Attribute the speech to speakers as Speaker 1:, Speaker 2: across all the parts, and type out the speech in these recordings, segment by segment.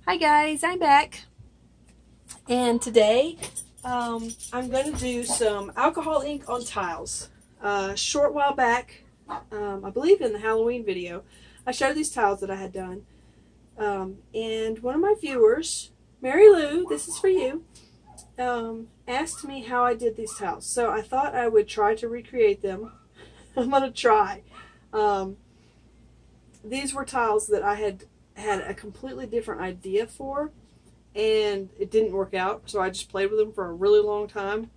Speaker 1: Hi guys, I'm back, and today I'm going to do some alcohol ink on tiles. A short while back, I believe in the Halloween video, I showed these tiles that I had done, and one of my viewers, Mary Lou, this is for you, asked me how I did these tiles. So I thought I would try to recreate them. I'm going to try. These were tiles that I had a completely different idea for, and it didn't work out, so I just played with them for a really long time.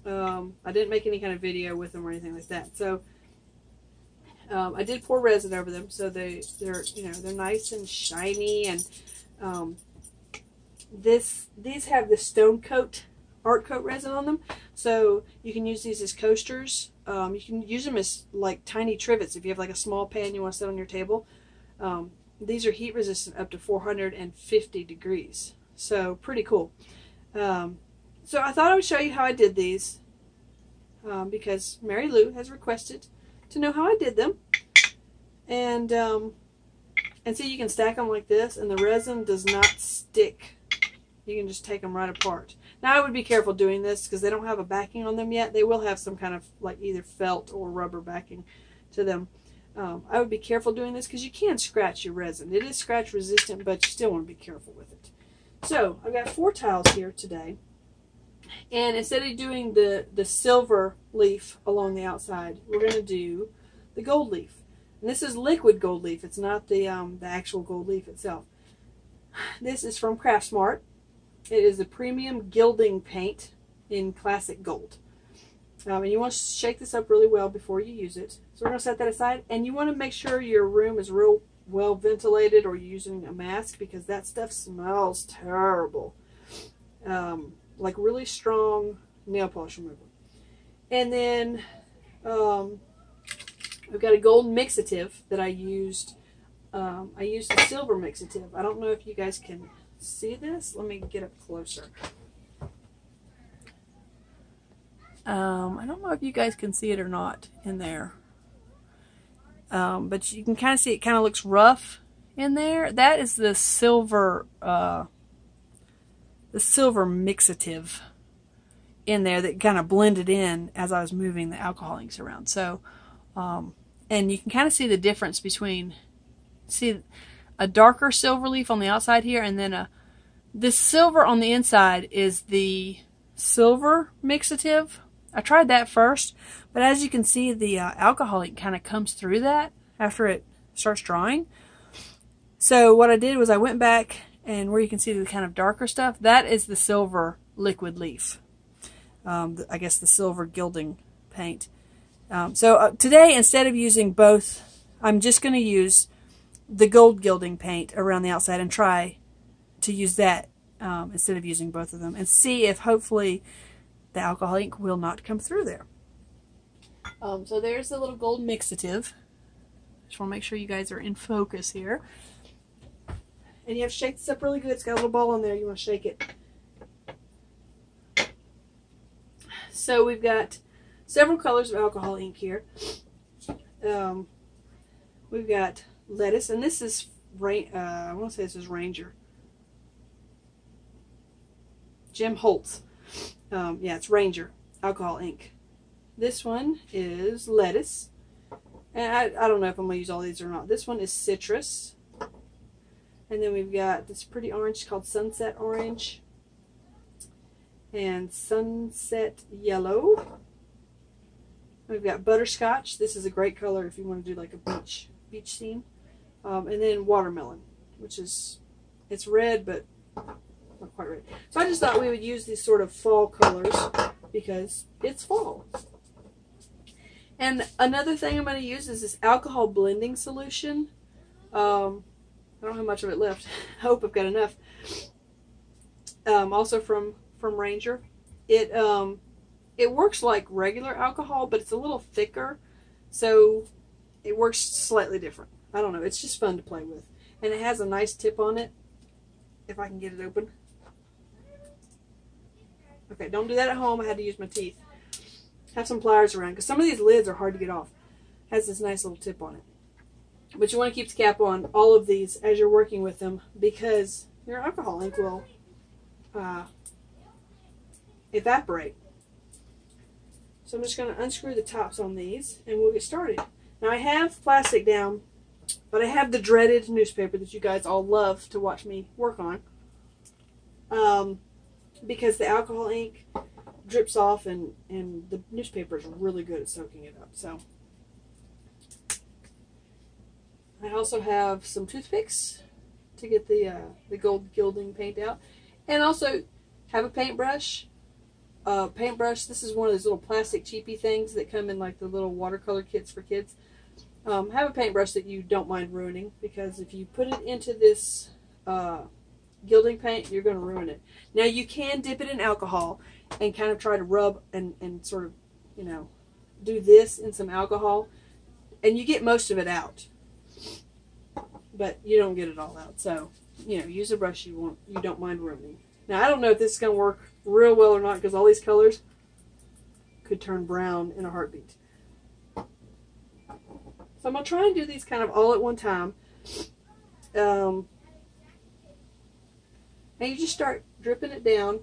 Speaker 1: I didn't make any kind of video with them or anything like that. So I did pour resin over them, so they're nice and shiny, and these have the stone coat, art coat resin on them, so you can use these as coasters. You can use them as like tiny trivets if you have like a small pan you want to set on your table. These are heat resistant up to 450 degrees. So pretty cool. So I thought I would show you how I did these because Mary Lou has requested to know how I did them. And see, you can stack them like this and the resin does not stick. You can just take them right apart. Now I would be careful doing this because they don't have a backing on them yet. They will have some kind of like either felt or rubber backing to them. I would be careful doing this because you can scratch your resin. It is scratch resistant, but you still want to be careful with it. So I've got 4 tiles here today, and instead of doing the silver leaf along the outside, we're going to do the gold leaf. And this is liquid gold leaf. It's not the actual gold leaf itself. This is from Craftsmart. It is a premium gilding paint in classic gold. And you want to shake this up really well before you use it. So we're going to set that aside. And you want to make sure your room is real well ventilated, or you're using a mask, because that stuff smells terrible. Like really strong nail polish remover. And then I've got a gold mixative that I used. I used the silver mixative. I don't know if you guys can see this. Let me get up closer. I don't know if you guys can see it or not in there. But you can kind of see it kind of looks rough in there. That is the silver mixative in there that kind of blended in as I was moving the alcohol inks around. So, and you can kind of see the difference between, see a darker silver leaf on the outside here, and then this silver on the inside is the silver mixative. I tried that first, but as you can see, the alcohol ink kind of comes through that after it starts drying. So what I did was I went back, and where you can see the kind of darker stuff, that is the silver liquid leaf. I guess the silver gilding paint. So today, instead of using both, I'm just going to use the gold gilding paint around the outside and try to use that instead of using both of them, and see if hopefully the alcohol ink will not come through there. So there's the little gold mixative. Just want to make sure you guys are in focus here. And you have to shake this up really good. It's got a little ball in there. You want to shake it. So we've got several colors of alcohol ink here. We've got lettuce, and this is I want to say this is Ranger. Jim Holtz. Yeah, it's Ranger alcohol ink. This one is lettuce, and I don't know if I'm going to use all these or not. This one is citrus, and then we've got this pretty orange called sunset orange and sunset yellow. We've got butterscotch. This is a great color if you want to do like a beach scene. And then watermelon, which is, it's red but not quite red. So I just thought we would use these sort of fall colors because it's fall. And another thing I'm going to use is this alcohol blending solution. I don't have much of it left. I hope I've got enough. Also from Ranger. It works like regular alcohol, but it's a little thicker, so it works slightly different. I don't know. It's just fun to play with, and it has a nice tip on it. If I can get it open. Okay, don't do that at home. I had to use my teeth. Have some pliers around, because some of these lids are hard to get off. It has this nice little tip on it. But you want to keep the cap on all of these as you're working with them, because your alcohol ink will evaporate. So I'm just going to unscrew the tops on these and we'll get started. Now I have plastic down, but I have the dreaded newspaper that you guys all love to watch me work on. Because the alcohol ink drips off and the newspaper is really good at soaking it up. So I also have some toothpicks to get the gold gilding paint out, and also have a paintbrush. This is one of those little plastic cheapy things that come in like the little watercolor kits for kids. Have a paintbrush that you don't mind ruining, because if you put it into this gilding paint, you're going to ruin it. Now you can dip it in alcohol and kind of try to rub and sort of, you know, do this in some alcohol, and you get most of it out, but you don't get it all out. So, you know, use a brush you don't mind ruining. Now I don't know if this is going to work real well or not, because all these colors could turn brown in a heartbeat. So I'm going to try and do these kind of all at one time. And you just start dripping it down.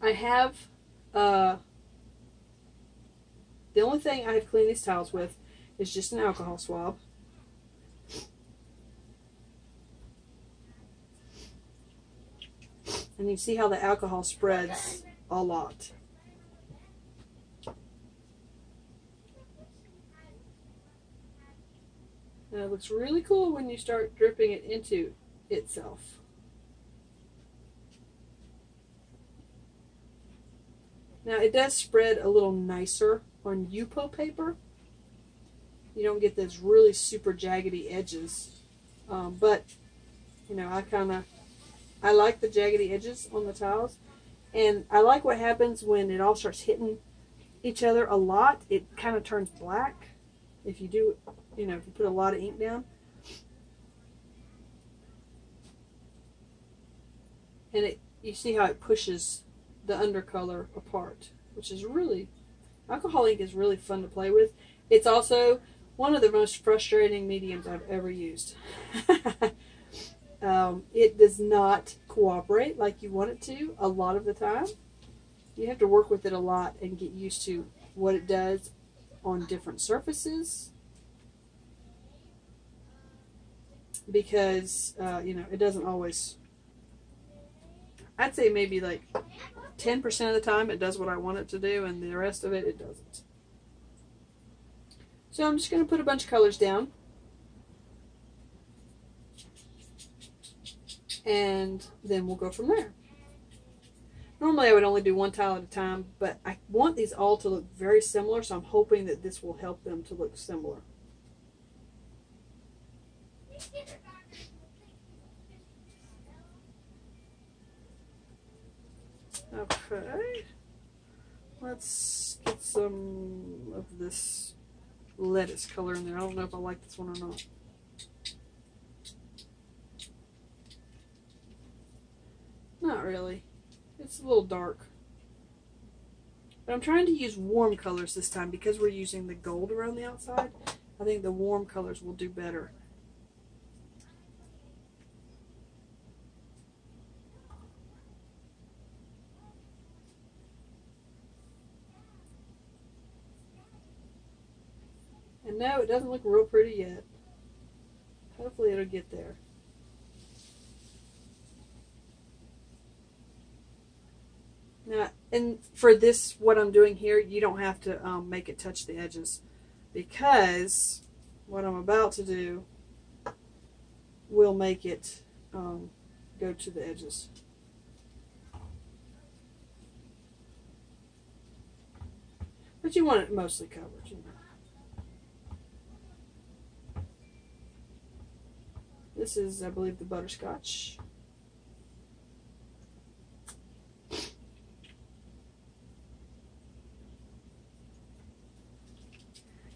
Speaker 1: I have, the only thing I have cleaned these towels with is just an alcohol swab. And you see how the alcohol spreads a lot. And it looks really cool when you start dripping it into itself. Now it does spread a little nicer on Yupo paper. You don't get those really super jaggedy edges. But, you know, I like the jaggedy edges on the tiles. And I like what happens when it all starts hitting each other a lot. It kind of turns black if you do, you know, if you put a lot of ink down. And you see how it pushes the undercolor apart, which is really, alcohol ink is really fun to play with. It's also one of the most frustrating mediums I've ever used. It does not cooperate like you want it to a lot of the time. You have to work with it a lot and get used to what it does on different surfaces, because you know, it doesn't always, I'd say maybe like 10% of the time it does what I want it to do, and the rest of it, it doesn't. So I'm just going to put a bunch of colors down. And then we'll go from there. Normally I would only do one tile at a time, but I want these all to look very similar, so I'm hoping that this will help them to look similar. Okay, let's get some of this lettuce color in there. I don't know if I like this one or not. Not really. It's a little dark. But I'm trying to use warm colors this time because we're using the gold around the outside. I think the warm colors will do better. And no, it doesn't look real pretty yet. Hopefully it'll get there. Now, and for this, what I'm doing here, you don't have to make it touch the edges, because what I'm about to do will make it go to the edges. But you want it mostly covered, you know. This is, I believe, the butterscotch.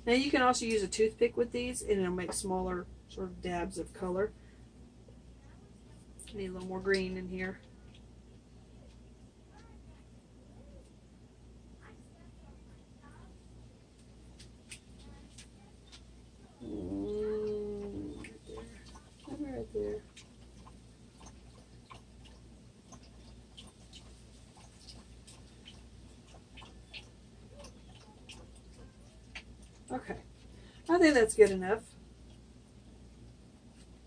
Speaker 1: Now you can also use a toothpick with these, and it'll make smaller sort of dabs of color. Need a little more green in here. Right there. think that's good enough.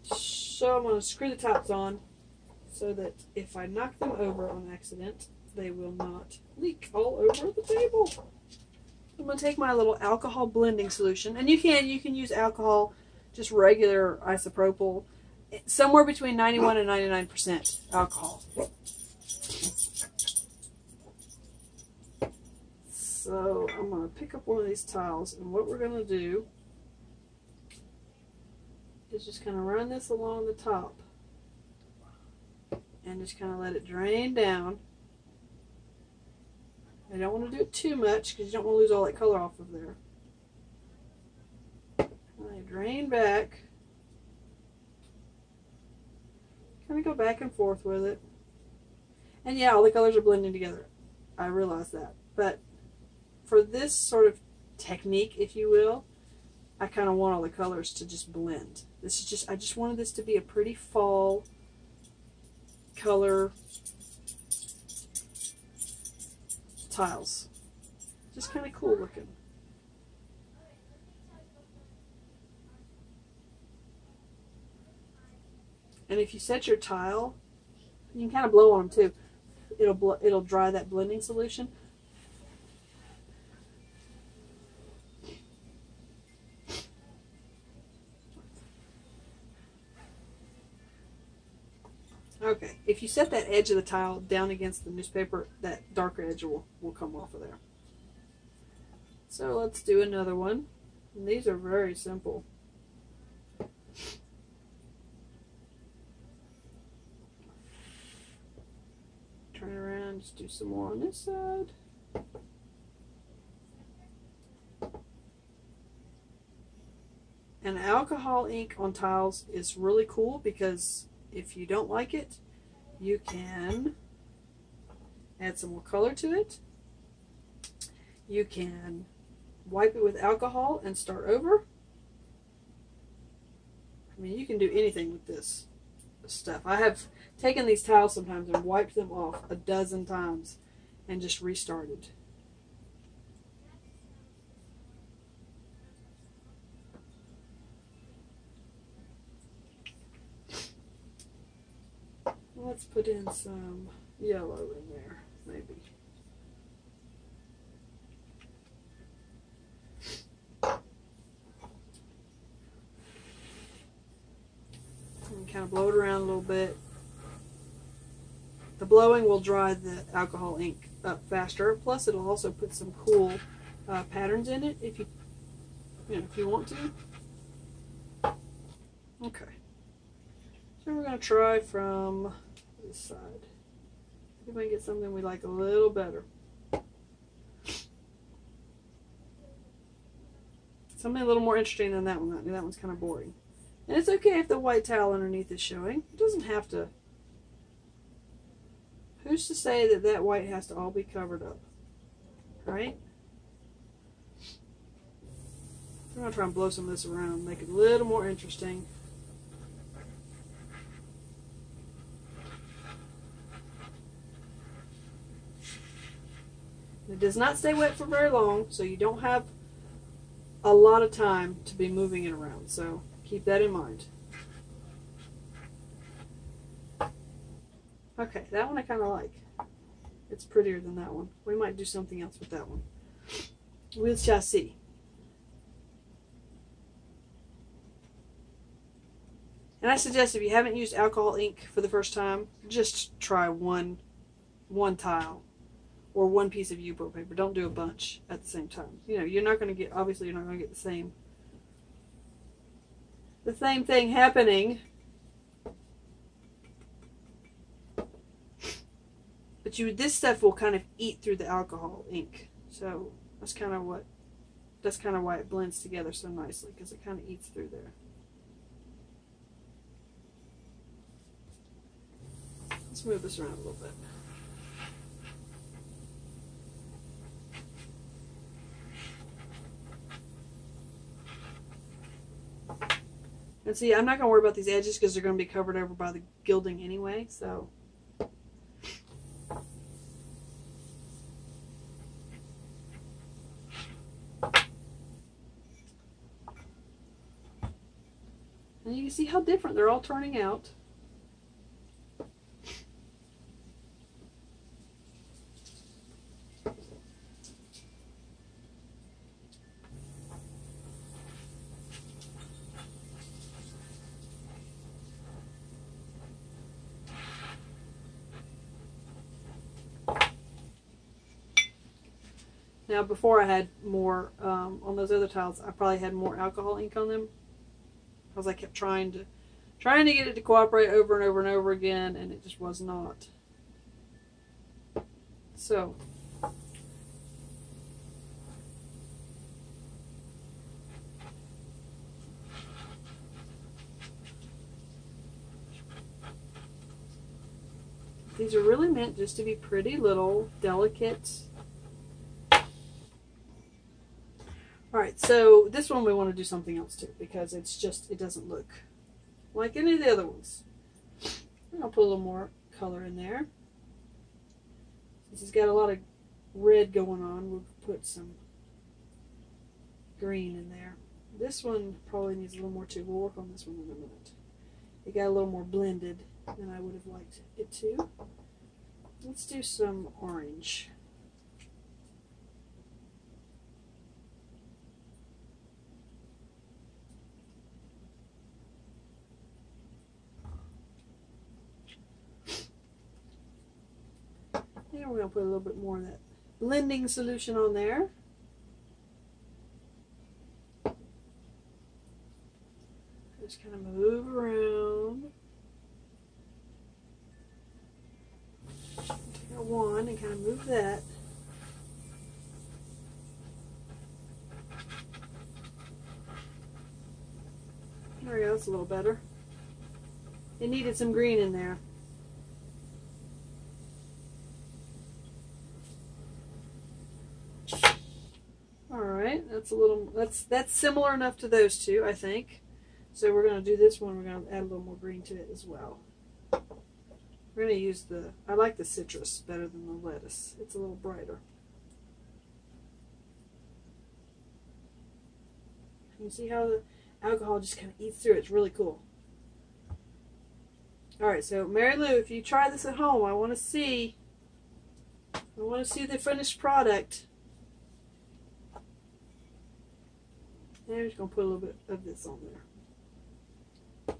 Speaker 1: So I'm going to screw the tops on so that if I knock them over on accident, they will not leak all over the table. I'm going to take my little alcohol blending solution, and you can use alcohol, just regular isopropyl, somewhere between 91 and 99% alcohol. So I'm going to pick up one of these tiles, and what we're going to do is just kind of run this along the top and just kind of let it drain down. I don't want to do it too much because you don't want to lose all that color off of there. I drain back. Kind of go back and forth with it. And yeah, all the colors are blending together. I realize that. But for this sort of technique, if you will, I kind of want all the colors to just blend. This is just, I just wanted this to be a pretty fall color tiles. Just kind of cool looking. And if you set your tile, you can kind of blow on them too. It'll dry that blending solution. Okay, if you set that edge of the tile down against the newspaper, that darker edge will come off of there. So let's do another one. And these are very simple. Turn around, just do some more on this side. And alcohol ink on tiles is really cool because if you don't like it, you can add some more color to it. You can wipe it with alcohol and start over. I mean, you can do anything with this stuff. I have taken these tiles sometimes and wiped them off a dozen times and just restarted. Let's put in some yellow in there, maybe. And kind of blow it around a little bit. The blowing will dry the alcohol ink up faster. Plus, it'll also put some cool patterns in it if you want to. Okay. So we're going to try from this side. See if we can get something we like a little better. Something a little more interesting than that one. That one's kind of boring. And it's okay if the white towel underneath is showing. It doesn't have to. Who's to say that that white has to all be covered up? Right? I'm going to try and blow some of this around, make it a little more interesting. It does not stay wet for very long, so you don't have a lot of time to be moving it around. So keep that in mind. Okay, that one I kind of like. It's prettier than that one. We might do something else with that one. We shall see. And I suggest if you haven't used alcohol ink for the first time, just try one tile. Or one piece of U-boat paper. Don't do a bunch at the same time. You know, you're not going to get, obviously you're not going to get the same thing happening. But this stuff will kind of eat through the alcohol ink. So that's kind of why it blends together so nicely, because it kind of eats through there. Let's move this around a little bit. And see, I'm not going to worry about these edges because they're going to be covered over by the gilding anyway, so. And you can see how different they're all turning out. Now, before I had more, on those other tiles, I probably had more alcohol ink on them. Because I kept trying to get it to cooperate over and over and over again, and it just was not. So, these are really meant just to be pretty little, delicate. Alright, so this one we want to do something else too, because it's just, it doesn't look like any of the other ones. I'll put a little more color in there. Since it's got a lot of red going on, we'll put some green in there. This one probably needs a little more too. We'll work on this one in a minute. It got a little more blended than I would have liked it to. Let's do some orange. And we're going to put a little bit more of that blending solution on there. Just kind of move around. Take our wand and kind of move that. There we go, that's a little better. It needed some green in there. Alright, that's a little, that's similar enough to those two, I think. So we're going to do this one, we're going to add a little more green to it as well. We're going to use the, I like the citrus better than the lettuce. It's a little brighter. You see how the alcohol just kind of eats through it. It's really cool. Alright, so Mary Lou, if you try this at home, I want to see the finished product. And I'm just going to put a little bit of this on there.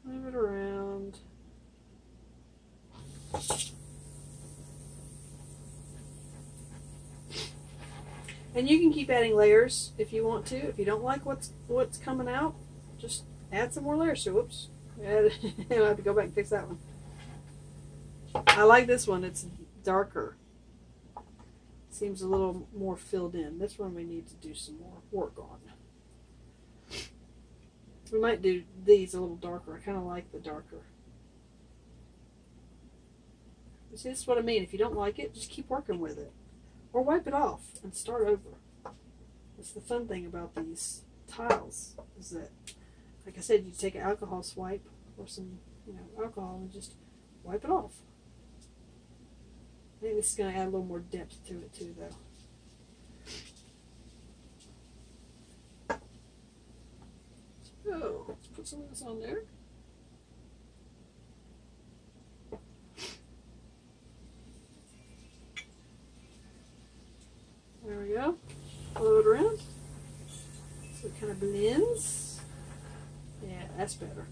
Speaker 1: Move it around. And you can keep adding layers if you want to. If you don't like what's coming out, just add some more layers. So, whoops. I'll have to go back and fix that one. I like this one. It's darker. Seems a little more filled in. This one we need to do some more work on. We might do these a little darker. I kind of like the darker. You see, this is what I mean. If you don't like it, just keep working with it. Or wipe it off and start over. That's the fun thing about these tiles, is that, like I said, you take an alcohol swipe or some, alcohol and just wipe it off. I think this is going to add a little more depth to it too, though. So, let's put some of this on there. There we go. Follow it around. So it kind of blends. Yeah, that's better.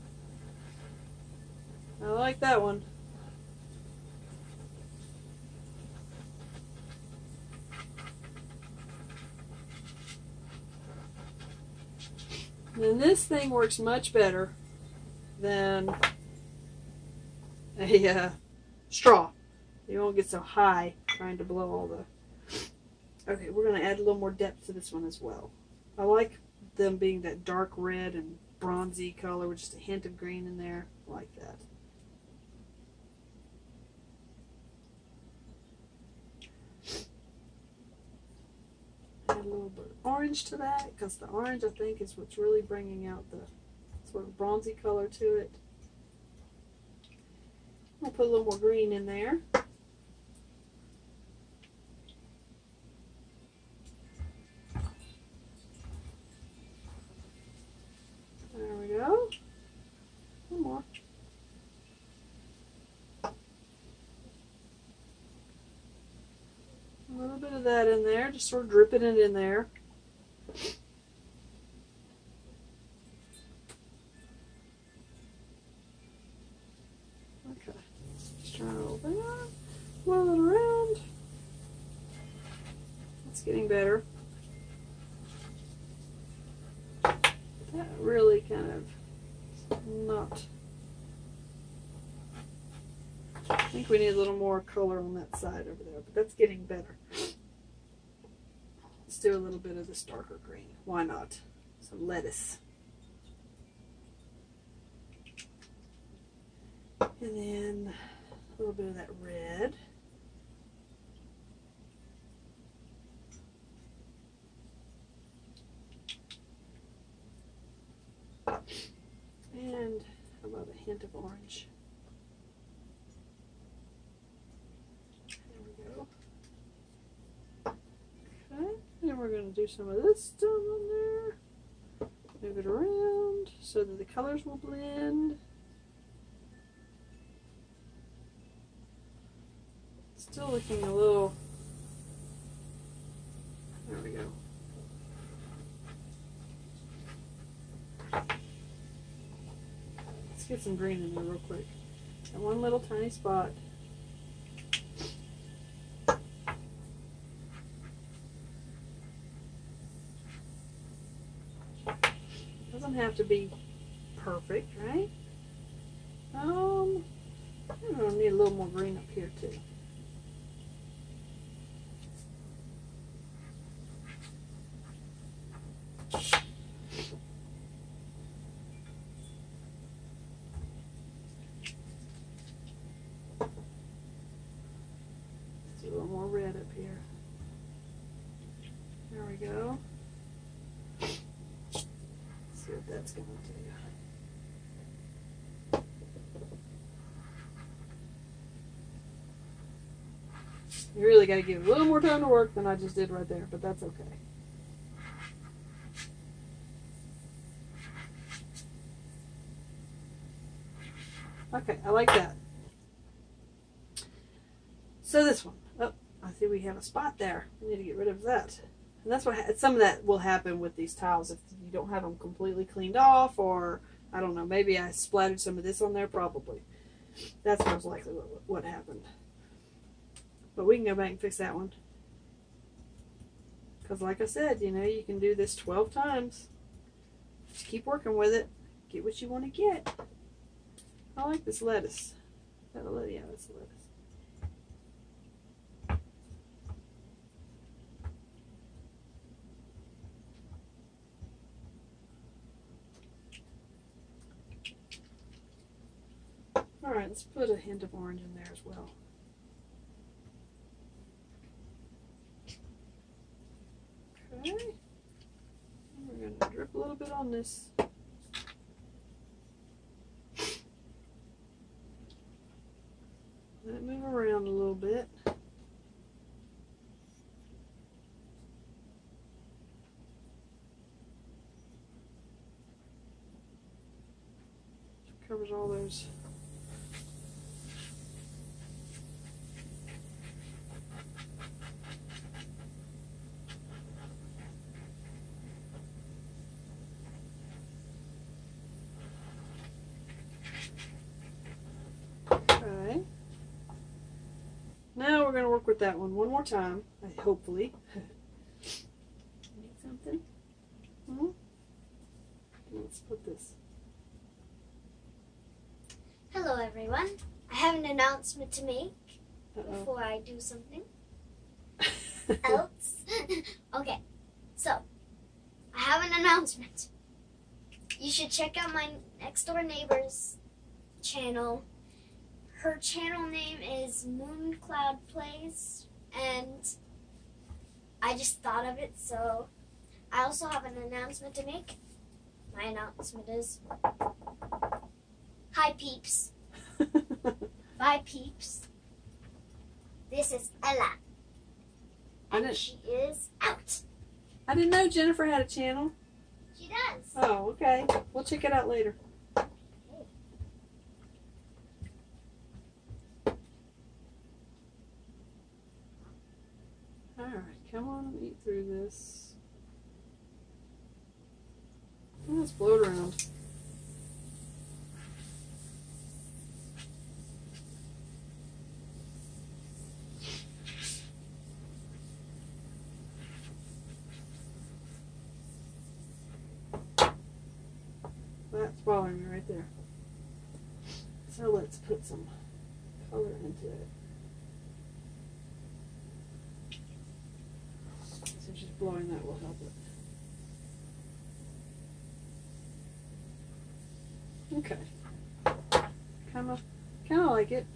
Speaker 1: I like that one. And this thing works much better than a straw. You won't get so high trying to blow all the... Okay, we're going to add a little more depth to this one as well. I like them being that dark red and bronzy color with just a hint of green in there. I like that. Add a little bit of orange to that, because the orange, I think, is what's really bringing out the sort of bronzy color to it. I'll put a little more green in there. that in there, just sort of dripping it in there. Okay, just trying to open it up, roll it around. It's getting better. That really kind of not. I think we need a little more color on that side over there, but that's getting better. Let's do a little bit of this darker green. Why not? Some lettuce. And then a little bit of that red. And how about a hint of orange? And we're going to do some of this stuff on there. Move it around so that the colors will blend. Still looking a little. There we go. Let's get some green in there real quick. Got one little tiny spot. Doesn't have to be perfect, right? I need a little more green up here too. Let's do a little more red up here. There we go. See what that's going to do. You really got to give it a little more time to work than I just did right there, but that's okay. Okay, I like that. So this one. Oh, I see we have a spot there. We need to get rid of that. And that's what some of that will happen with these tiles if you don't have them completely cleaned off, or I don't know, maybe I splattered some of this on there, probably. That's most likely what happened. But we can go back and fix that one. Because like I said, you know, you can do this 12 times. Just keep working with it. Get what you want to get. I like this lettuce. Yeah, that's lettuce. Alright, let's put a hint of orange in there as well. Okay. And we're going to drip a little bit on this. Let it move around a little bit. Covers all those. Okay. Now we're going to work with that one more time, hopefully. Need something? Let's put this.
Speaker 2: Hello everyone. I have an announcement to make before I do something else. Okay, so I have an announcement. You should check out my next door neighbor's channel. Her channel name is Moon Cloud Plays, and I just thought of it, so I also have an announcement to make. My announcement is, hi peeps. Bye peeps. This is Ella. And she is out.
Speaker 1: I didn't know Jennifer had a channel.
Speaker 2: She does.
Speaker 1: Oh, okay. We'll check it out later. Alright. this. Let's blow it around. That's bothering me right there. So let's put some color into it. So just blowing that will help it. Okay. Kind of like it.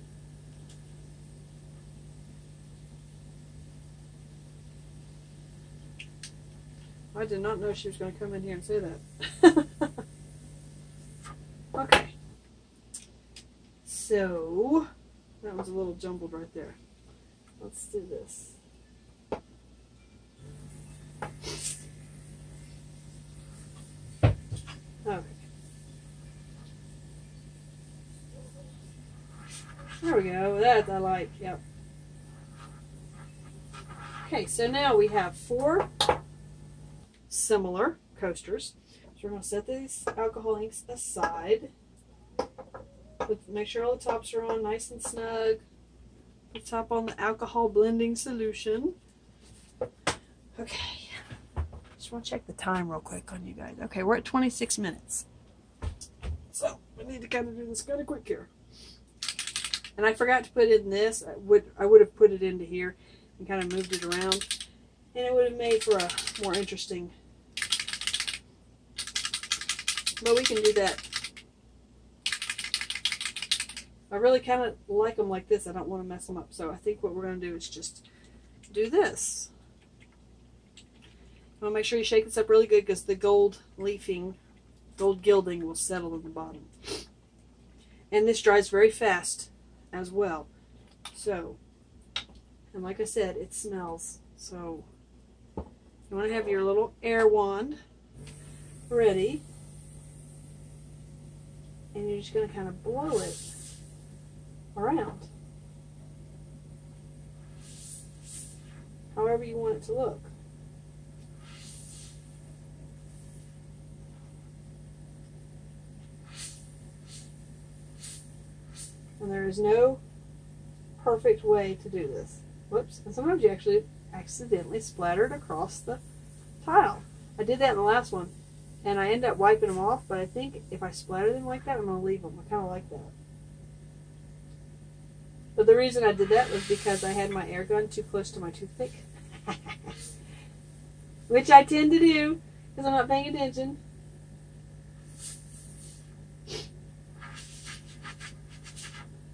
Speaker 1: I did not know she was going to come in here and say that. Okay. So, that was a little jumbled right there. Let's do this. Okay. There we go. That I like. Yep. Okay, so now we have 4 similar coasters. So we're going to set these alcohol inks aside. Make sure all the tops are on nice and snug. Put the top on the alcohol blending solution. Okay. Just want to check the time real quick on you guys. Okay, we're at 26 minutes. So we need to kind of do this kind of quick here. And I forgot to put it in this. I would have put it into here and kind of moved it around. And it would have made for a more interesting. But we can do that. I really kind of like them like this. I don't want to mess them up. So I think what we're going to do is just do this. I want to make sure you shake this up really good because the gold leafing, gold gilding will settle in the bottom. And this dries very fast as well. So, and like I said, it smells. So you want to have your little air wand ready. And you're just going to kind of blow it around. However you want it to look. And there is no perfect way to do this. Whoops. And sometimes you actually accidentally splatter it across the tile. I did that in the last one. And I end up wiping them off, but I think if I splatter them like that, I'm going to leave them. I kind of like that. But the reason I did that was because I had my air gun too close to my toothpick. Which I tend to do, because I'm not paying attention.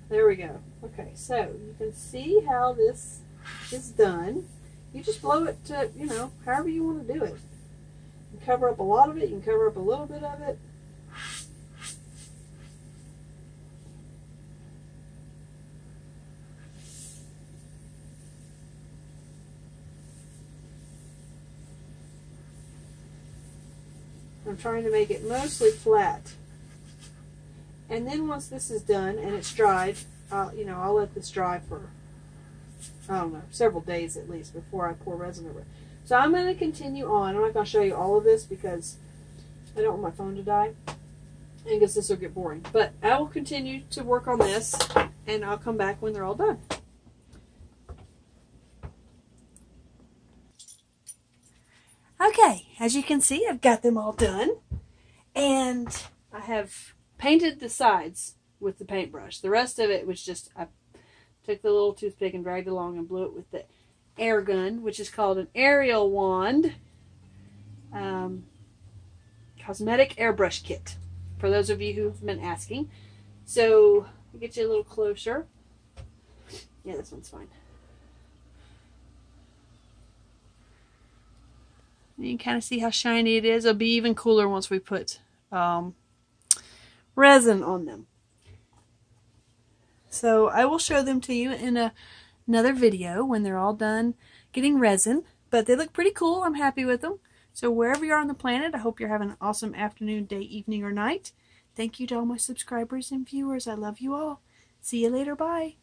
Speaker 1: There we go. Okay, so you can see how this is done. You just blow it to, you know, however you want to do it. You can cover up a lot of it, you can cover up a little bit of it. I'm trying to make it mostly flat. And then once this is done and it's dried, I'll let this dry for, I don't know, several days at least before I pour resin over it. So I'm going to continue on. I'm not going to show you all of this because I don't want my phone to die. And because this will get boring. But I will continue to work on this and I'll come back when they're all done. Okay, as you can see, I've got them all done. And I have painted the sides with the paintbrush. The rest of it was just, I took the little toothpick and dragged it along and blew it with the air gun, which is called an aerial wand. Cosmetic airbrush kit, for those of you who've been asking. So, I'll get you a little closer. Yeah, this one's fine. You can kind of see how shiny it is. It'll be even cooler once we put resin on them. So I will show them to you in another video when they're all done getting resin. But they look pretty cool. I'm happy with them. So wherever you are on the planet, I hope you're having an awesome afternoon, day, evening, or night. Thank you to all my subscribers and viewers. I love you all. See you later. Bye.